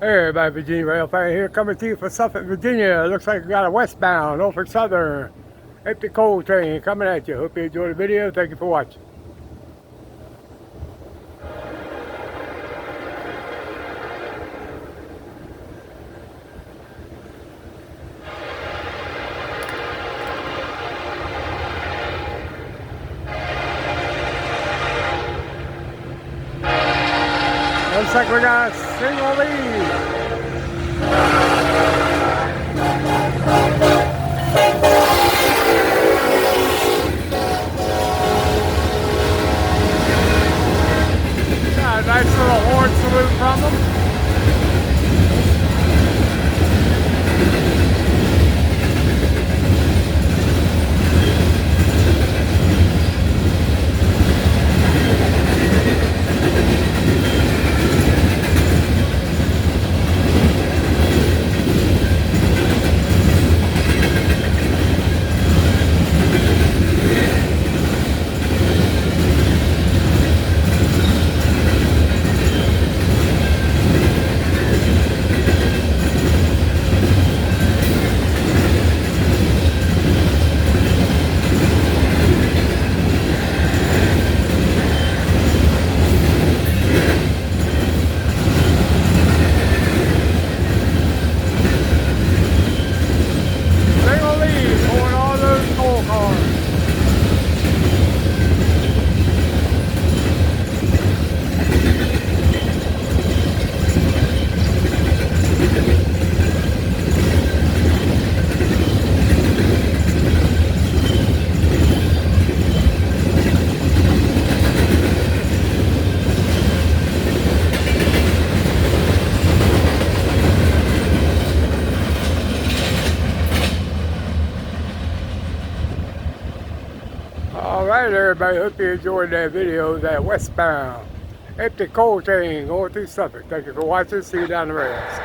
Hey everybody, Va.Railfan here, coming to you from Suffolk, Virginia. Looks like we got a westbound, Norfolk Southern, empty coal train coming at you. Hope you enjoyed the video. Thank you for watching. Looks like we got a single lead. Got a nice little horn salute from them. Alright everybody, hope you enjoyed that video, that westbound empty coal train going through Suffolk. Thank you for watching. See you down the rails.